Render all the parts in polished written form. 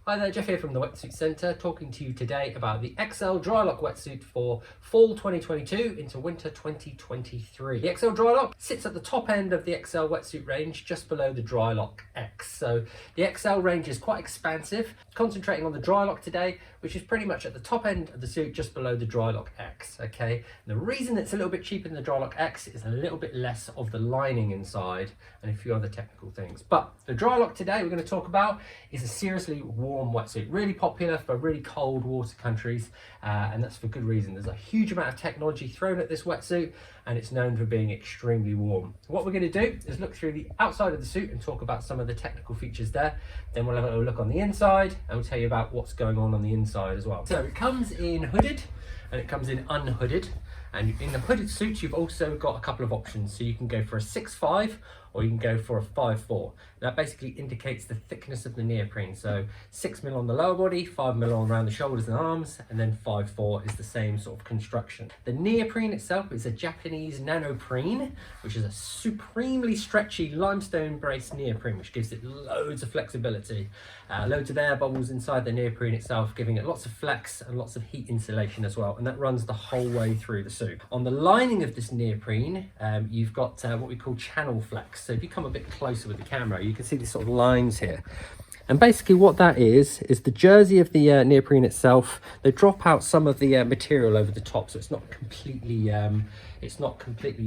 Hi there, Jeff here from the Wetsuit Centre, talking to you today about the XL Drylock wetsuit for fall 2022 into winter 2023. The XL Drylock sits at the top end of the XL wetsuit range, just below the Drylock X. So the XL range is quite expansive, concentrating on the Drylock today, which is pretty much at the top end of the suit, just below the Drylock X, okay? And the reason it's a little bit cheaper than the Drylock X is a little bit less of the lining inside and a few other technical things. But the Drylock today we're going to talk about is a seriously warm wetsuit, really popular for really cold water countries, and that's for good reason. There's a huge amount of technology thrown at this wetsuit and it's known for being extremely warm. What we're going to do is look through the outside of the suit and talk about some of the technical features there. Then we'll have a look on the inside and we'll tell you about what's going on the inside as well. So it comes in hooded and it comes in unhooded, and in the hooded suit you've also got a couple of options. So you can go for a 6.5 or you can go for a 5.4. That basically indicates the thickness of the neoprene. So 6mm on the lower body, 5mm around the shoulders and arms, and then 5.4 is the same sort of construction. The neoprene itself is a Japanese nanoprene, which is a supremely stretchy limestone-based neoprene, which gives it loads of flexibility. Loads of air bubbles inside the neoprene itself, giving it lots of flex and lots of heat insulation as well, and that runs the whole way through the suit. On the lining of this neoprene, you've got what we call channel flex. So if you come a bit closer with the camera, you can see these sort of lines here. And basically what that is the jersey of the neoprene itself. They drop out some of the material over the top, so it's not completely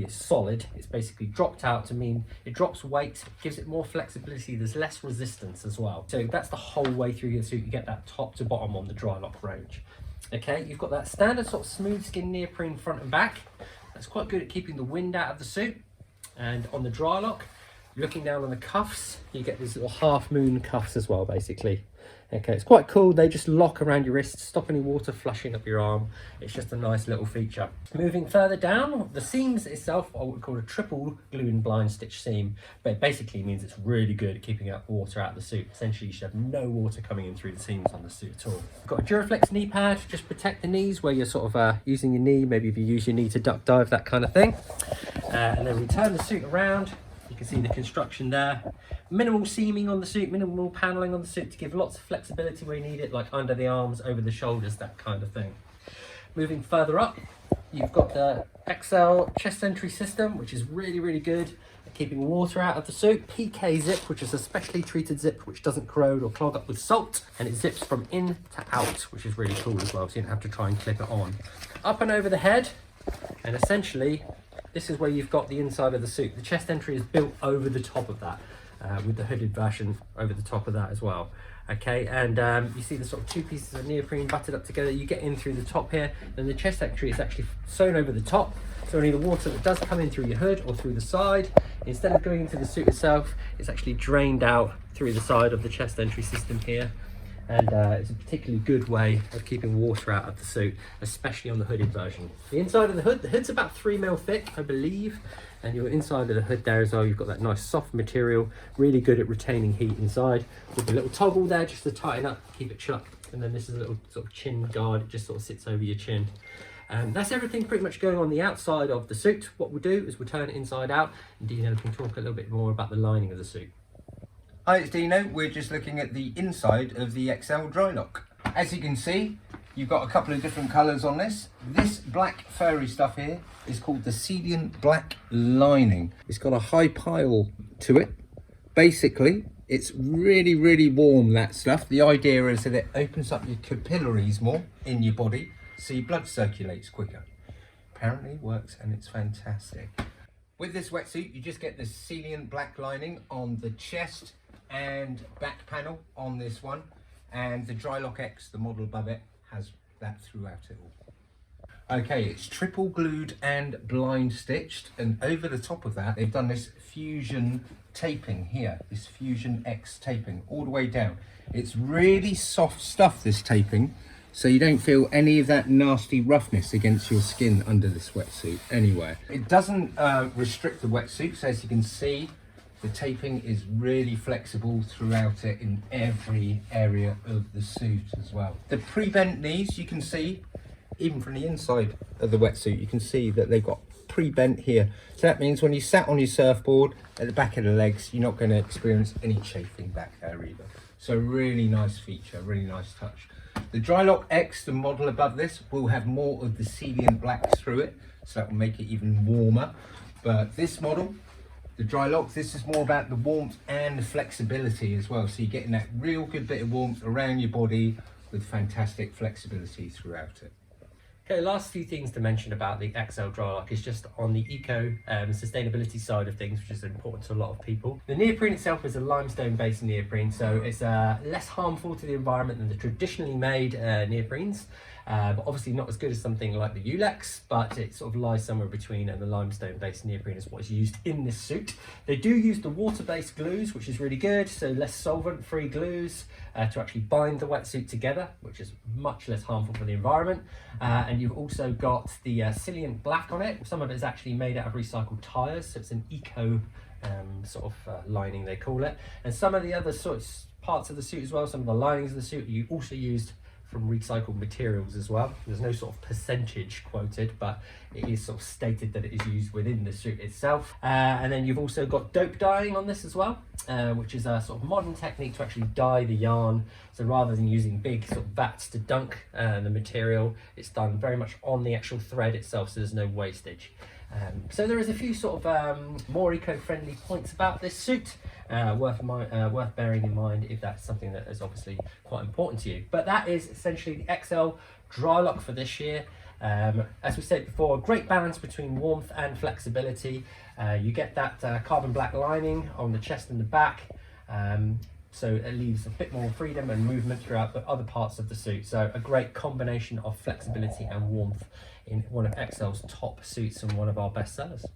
solid. It's basically dropped out to mean it drops weight, gives it more flexibility, there's less resistance as well. So that's the whole way through your suit. You get that top to bottom on the Drylock range. Okay, you've got that standard sort of smooth skin neoprene front and back. That's quite good at keeping the wind out of the suit. And on the Drylock, looking down on the cuffs, you get these little half moon cuffs as well, basically. Okay, it's quite cool. They just lock around your wrist, stop any water flushing up your arm. It's just a nice little feature. Moving further down, the seams itself are what we call a triple glue and blind stitch seam, but it basically means it's really good at keeping out water out of the suit. Essentially, you should have no water coming in through the seams on the suit at all. Got a Duraflex knee pad, just protect the knees where you're sort of using your knee. Maybe if you use your knee to duck dive, that kind of thing. And then we turn the suit around. You can see the construction there. Minimal seaming on the suit, minimal paneling on the suit to give lots of flexibility where you need it, like under the arms, over the shoulders, that kind of thing. Moving further up, you've got the XL chest entry system, which is really, really good at keeping water out of the suit. PK zip, which is a specially treated zip, which doesn't corrode or clog up with salt, and it zips from in to out, which is really cool as well, so you don't have to try and clip it on. Up and over the head, and essentially, this is where you've got the inside of the suit. The chest entry is built over the top of that, with the hooded version over the top of that as well. Okay, and you see the sort of two pieces of neoprene butted up together. You get in through the top here, then the chest entry is actually sewn over the top. So any of the water that does come in through your hood or through the side, instead of going into the suit itself, it's actually drained out through the side of the chest entry system here. And it's a particularly good way of keeping water out of the suit, especially on the hooded version. The inside of the hood's about 3mm thick, I believe, and your inside of the hood there as well, you've got that nice soft material, really good at retaining heat inside, with a little toggle there just to tighten up, keep it shut. And then this is a little sort of chin guard, it just sort of sits over your chin. That's everything pretty much going on the outside of the suit. What we'll do is we'll turn it inside out, and Dino can talk a little bit more about the lining of the suit. Hi, it's Dino. We're just looking at the inside of the XL Drylock. As you can see, you've got a couple of different colours on this. This black furry stuff here is called the Celine Black Lining. It's got a high pile to it. Basically, it's really, really warm, that stuff. The idea is that it opens up your capillaries more in your body, so your blood circulates quicker. Apparently it works, and it's fantastic. With this wetsuit, you just get the Celine Black Lining on the chest and back panel on this one, and the Drylock X, the model above it, has that throughout it all. Okay, it's triple glued and blind stitched, and over the top of that they've done this fusion taping here, this Fusion X taping all the way down. It's really soft stuff, this taping, so you don't feel any of that nasty roughness against your skin under this wetsuit anywhere. It doesn't restrict the wetsuit, so as you can see, the taping is really flexible throughout it in every area of the suit as well. The pre-bent knees, you can see, even from the inside of the wetsuit, you can see that they've got pre-bent here. So that means when you sat on your surfboard at the back of the legs, you're not going to experience any chafing back there either. So really nice feature, really nice touch. The Drylock X, the model above this, will have more of the Xcel black through it, so that will make it even warmer. But this model, the Drylock, this is more about the warmth and the flexibility as well. So you're getting that real good bit of warmth around your body with fantastic flexibility throughout it. Okay, last few things to mention about the XL Drylock is just on the eco sustainability side of things, which is important to a lot of people. The neoprene itself is a limestone-based neoprene, so it's less harmful to the environment than the traditionally made neoprenes. But obviously not as good as something like the Ulex, but it sort of lies somewhere between, and the limestone-based neoprene is what is used in this suit. They do use the water-based glues, which is really good, so less solvent-free glues to actually bind the wetsuit together, which is much less harmful for the environment. And you've also got the Xcel black on it. Some of it is actually made out of recycled tyres, so it's an eco lining, they call it. And some of the other parts of the suit as well, some of the linings of the suit, you also used from recycled materials as well. There's no sort of percentage quoted, but it is sort of stated that it is used within the suit itself. And then you've also got dope dyeing on this as well, which is a sort of modern technique to actually dye the yarn. So rather than using big sort of vats to dunk the material, it's done very much on the actual thread itself, so there's no wastage. So there is a few sort of more eco-friendly points about this suit, worth bearing in mind if that's something that is obviously quite important to you. But that is essentially the XL Drylock for this year. As we said before, a great balance between warmth and flexibility. You get that carbon black lining on the chest and the back, so it leaves a bit more freedom and movement throughout the other parts of the suit. So a great combination of flexibility and warmth in one of XL's top suits and one of our best sellers.